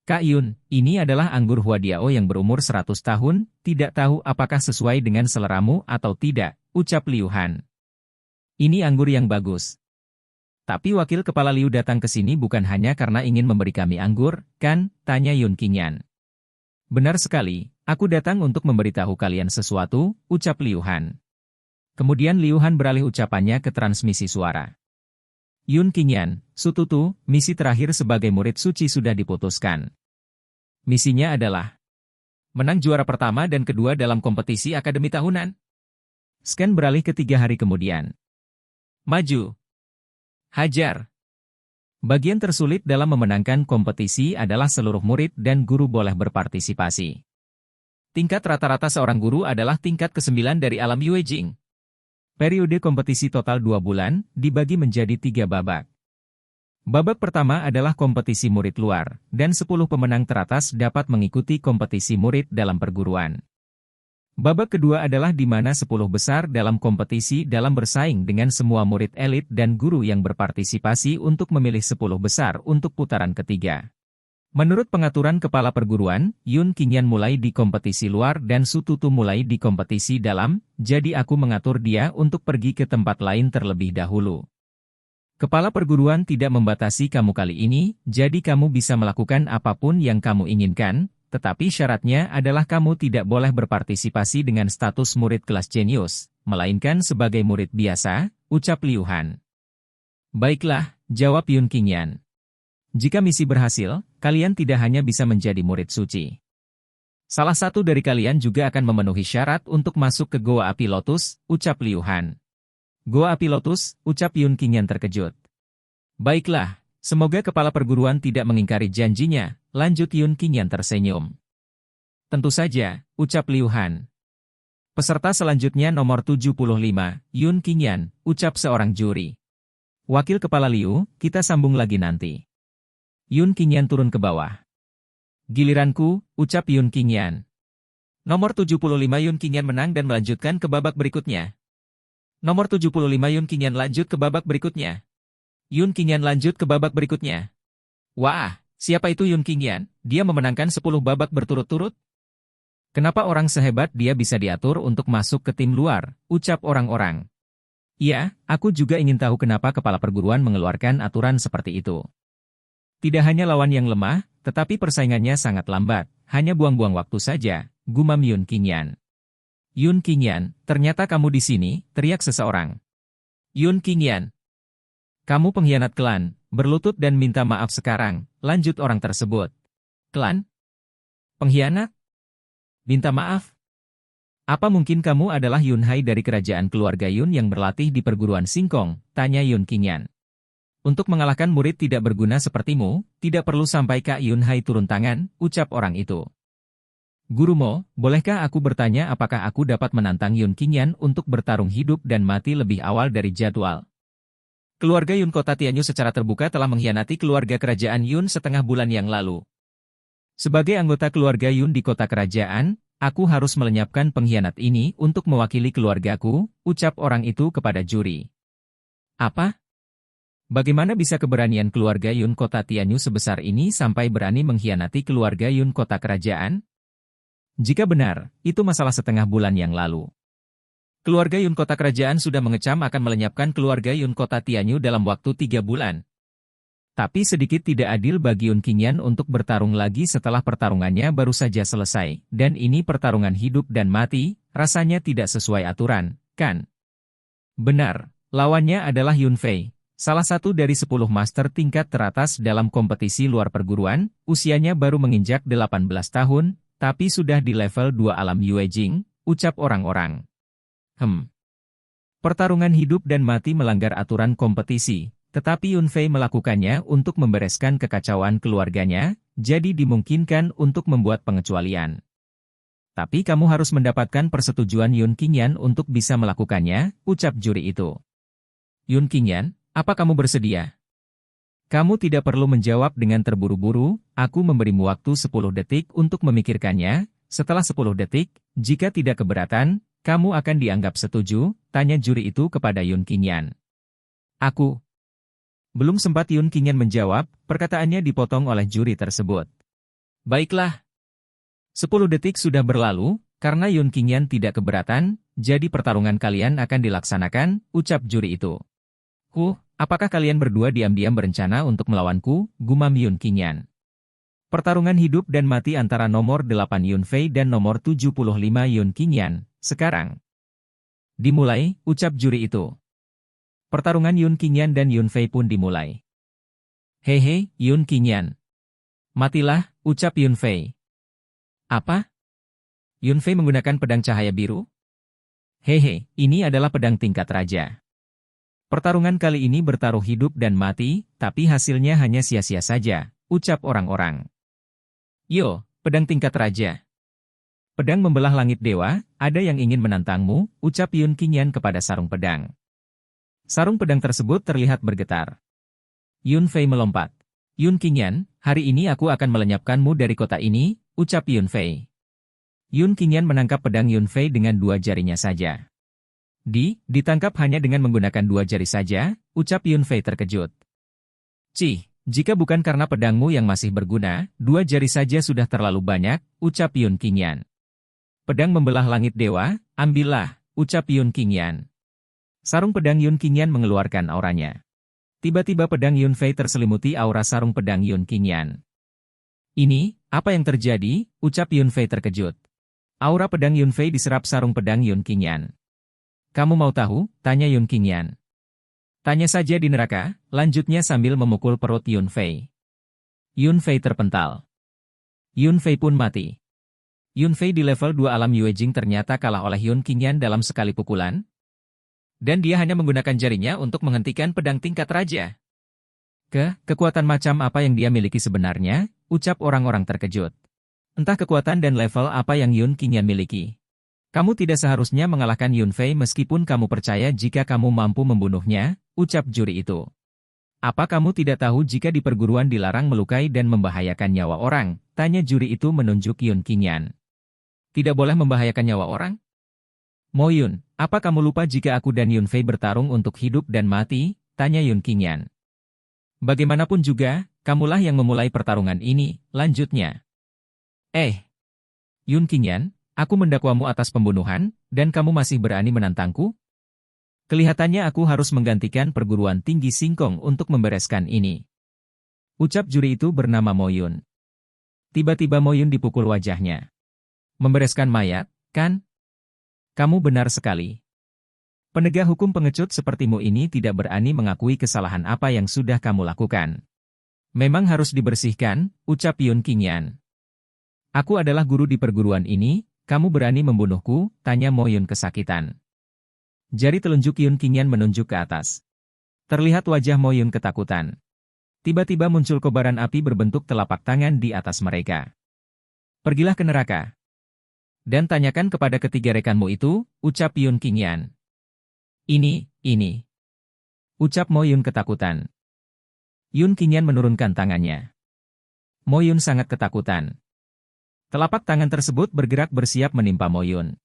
Kak Yun, ini adalah anggur Huadiao yang berumur 100 tahun, tidak tahu apakah sesuai dengan seleramu atau tidak, ucap Liu Han. Ini anggur yang bagus. Tapi wakil kepala Liu datang ke sini bukan hanya karena ingin memberi kami anggur, kan? Tanya Yun Qingyan. Benar sekali, aku datang untuk memberitahu kalian sesuatu, ucap Liu Han. Kemudian Liu Han beralih ucapannya ke transmisi suara. Yun Qingyan, Sututu, misi terakhir sebagai murid suci sudah diputuskan. Misinya adalah menang juara pertama dan kedua dalam kompetisi akademi tahunan. Scan beralih ke 3 hari kemudian. Maju. Hajar. Bagian tersulit dalam memenangkan kompetisi adalah seluruh murid dan guru boleh berpartisipasi. Tingkat rata-rata seorang guru adalah tingkat ke-9 dari alam Yue Jing. Periode kompetisi total 2 bulan, dibagi menjadi 3 babak. Babak pertama adalah kompetisi murid luar, dan 10 pemenang teratas dapat mengikuti kompetisi murid dalam perguruan. Babak kedua adalah di mana 10 besar dalam kompetisi dalam bersaing dengan semua murid elit dan guru yang berpartisipasi untuk memilih 10 besar untuk putaran ketiga. Menurut pengaturan kepala perguruan, Yun Qingyan mulai di kompetisi luar dan Sututu mulai di kompetisi dalam, jadi aku mengatur dia untuk pergi ke tempat lain terlebih dahulu. Kepala perguruan tidak membatasi kamu kali ini, jadi kamu bisa melakukan apapun yang kamu inginkan, tetapi syaratnya adalah kamu tidak boleh berpartisipasi dengan status murid kelas jenius, melainkan sebagai murid biasa, ucap Liu Han. Baiklah, jawab Yun Qingyan. Jika misi berhasil, kalian tidak hanya bisa menjadi murid suci. Salah satu dari kalian juga akan memenuhi syarat untuk masuk ke Goa Api Lotus, ucap Liu Han. Goa Api Lotus, ucap Yun Qingyan terkejut. Baiklah, semoga kepala perguruan tidak mengingkari janjinya, lanjut Yun Qingyan tersenyum. Tentu saja, ucap Liu Han. Peserta selanjutnya nomor 75, Yun Qingyan, ucap seorang juri. Wakil kepala Liu, kita sambung lagi nanti. Yun Qingyan turun ke bawah. Giliranku, ucap Yun Qingyan. Nomor 75 Yun Qingyan menang dan melanjutkan ke babak berikutnya. Nomor 75 Yun Qingyan lanjut ke babak berikutnya. Yun Qingyan lanjut ke babak berikutnya. Wah, siapa itu Yun Qingyan? Dia memenangkan 10 babak berturut-turut? Kenapa orang sehebat dia bisa diatur untuk masuk ke tim luar? Ucap orang-orang. Iya, aku juga ingin tahu kenapa kepala perguruan mengeluarkan aturan seperti itu. Tidak hanya lawan yang lemah, tetapi persaingannya sangat lambat, hanya buang-buang waktu saja, gumam Yun Qingyan. Yun Qingyan, ternyata kamu di sini, teriak seseorang. Yun Qingyan. Kamu pengkhianat klan, berlutut dan minta maaf sekarang, lanjut orang tersebut. Klan? Pengkhianat? Minta maaf? Apa mungkin kamu adalah Yun Hai dari kerajaan keluarga Yun yang berlatih di perguruan Singkong? Tanya Yun Qingyan. Untuk mengalahkan murid tidak berguna sepertimu, tidak perlu sampai Kak Yun Hai turun tangan, ucap orang itu. Guru Mo, bolehkah aku bertanya apakah aku dapat menantang Yun Qingyan untuk bertarung hidup dan mati lebih awal dari jadwal? Keluarga Yun Kota Tianyu secara terbuka telah mengkhianati keluarga kerajaan Yun setengah bulan yang lalu. Sebagai anggota keluarga Yun di kota kerajaan, aku harus melenyapkan pengkhianat ini untuk mewakili keluargaku, ucap orang itu kepada juri. Apa? Bagaimana bisa keberanian keluarga Yun Kota Tianyu sebesar ini sampai berani mengkhianati keluarga Yun Kota Kerajaan? Jika benar, itu masalah setengah bulan yang lalu. Keluarga Yun Kota Kerajaan sudah mengecam akan melenyapkan keluarga Yun Kota Tianyu dalam waktu 3 bulan. Tapi sedikit tidak adil bagi Yun Qingyan untuk bertarung lagi setelah pertarungannya baru saja selesai, dan ini pertarungan hidup dan mati, rasanya tidak sesuai aturan, kan? Benar, lawannya adalah Yun Fei. Salah satu dari 10 master tingkat teratas dalam kompetisi luar perguruan, usianya baru menginjak 18 tahun, tapi sudah di level 2 alam Yue Jing, ucap orang-orang. Pertarungan hidup dan mati melanggar aturan kompetisi, tetapi Yun Fei melakukannya untuk membereskan kekacauan keluarganya, jadi dimungkinkan untuk membuat pengecualian. Tapi kamu harus mendapatkan persetujuan Yun Qingyan untuk bisa melakukannya, ucap juri itu. Yun Qingyan, apa kamu bersedia? Kamu tidak perlu menjawab dengan terburu-buru, aku memberimu waktu 10 detik untuk memikirkannya, setelah 10 detik, jika tidak keberatan, kamu akan dianggap setuju, tanya juri itu kepada Yun Qingyan. Aku. Belum sempat Yun Qingyan menjawab, perkataannya dipotong oleh juri tersebut. Baiklah. 10 detik sudah berlalu, karena Yun Qingyan tidak keberatan, jadi pertarungan kalian akan dilaksanakan, ucap juri itu. Apakah kalian berdua diam-diam berencana untuk melawanku, gumam Yun Qingyan. Pertarungan hidup dan mati antara nomor 8 Yun Fei dan nomor 75 Yun Qingyan, sekarang. Dimulai, ucap juri itu. Pertarungan Yun Qingyan dan Yun Fei pun dimulai. Hehe, Yun Qingyan. Matilah, ucap Yun Fei. Apa? Yun Fei menggunakan pedang cahaya biru? Hehe, ini adalah pedang tingkat raja. Pertarungan kali ini bertaruh hidup dan mati, tapi hasilnya hanya sia-sia saja, ucap orang-orang. Yo, pedang tingkat raja. Pedang membelah langit dewa, ada yang ingin menantangmu, ucap Yun Qingyan kepada sarung pedang. Sarung pedang tersebut terlihat bergetar. Yun Fei melompat. Yun Qingyan, hari ini aku akan melenyapkanmu dari kota ini, ucap Yun Fei. Yun Qingyan menangkap pedang Yun Fei dengan 2 jarinya saja. Ditangkap hanya dengan menggunakan 2 jari saja, ucap Yun Fei terkejut. Jika bukan karena pedangmu yang masih berguna, 2 jari saja sudah terlalu banyak, ucap Yun Qingyan. Pedang membelah langit dewa, ambillah, ucap Yun Qingyan. Sarung pedang Yun Qingyan mengeluarkan auranya. Tiba-tiba pedang Yun Fei terselimuti aura sarung pedang Yun Qingyan. Ini, apa yang terjadi, ucap Yun Fei terkejut. Aura pedang Yun Fei diserap sarung pedang Yun Qingyan. Kamu mau tahu? Tanya Yun Qingyan. Tanya saja di neraka, lanjutnya sambil memukul perut Yun Fei. Yun Fei terpental. Yun Fei pun mati. Yun Fei di level 2 alam Yuejing ternyata kalah oleh Yun Qingyan dalam sekali pukulan. Dan dia hanya menggunakan jarinya untuk menghentikan pedang tingkat raja. Kekuatan macam apa yang dia miliki sebenarnya, ucap orang-orang terkejut. Entah kekuatan dan level apa yang Yun Qingyan miliki. Kamu tidak seharusnya mengalahkan Yun Fei meskipun kamu percaya jika kamu mampu membunuhnya, ucap juri itu. Apa kamu tidak tahu jika di perguruan dilarang melukai dan membahayakan nyawa orang? Tanya juri itu menunjuk Yun Qingyan. Tidak boleh membahayakan nyawa orang? Mo Yun, apa kamu lupa jika aku dan Yun Fei bertarung untuk hidup dan mati? Tanya Yun Qingyan. Bagaimanapun juga, kamulah yang memulai pertarungan ini, lanjutnya. Yun Qingyan, aku mendakwamu atas pembunuhan, dan kamu masih berani menantangku? Kelihatannya aku harus menggantikan perguruan tinggi Singkong untuk membereskan ini. Ucap juri itu bernama Mo Yun. Tiba-tiba Mo Yun dipukul wajahnya. Membereskan mayat, kan? Kamu benar sekali. Penegak hukum pengecut sepertimu ini tidak berani mengakui kesalahan apa yang sudah kamu lakukan. Memang harus dibersihkan, ucap Yun Qingyan. Aku adalah guru di perguruan ini, kamu berani membunuhku, tanya Mo Yun kesakitan. Jari telunjuk Yun Qingyan menunjuk ke atas. Terlihat wajah Mo Yun ketakutan. Tiba-tiba muncul kobaran api berbentuk telapak tangan di atas mereka. Pergilah ke neraka. Dan tanyakan kepada ketiga rekanmu itu, ucap Yun Qingyan. Ini. Ucap Mo Yun ketakutan. Yun Qingyan menurunkan tangannya. Mo Yun sangat ketakutan. Telapak tangan tersebut bergerak bersiap menimpa Mo Yun.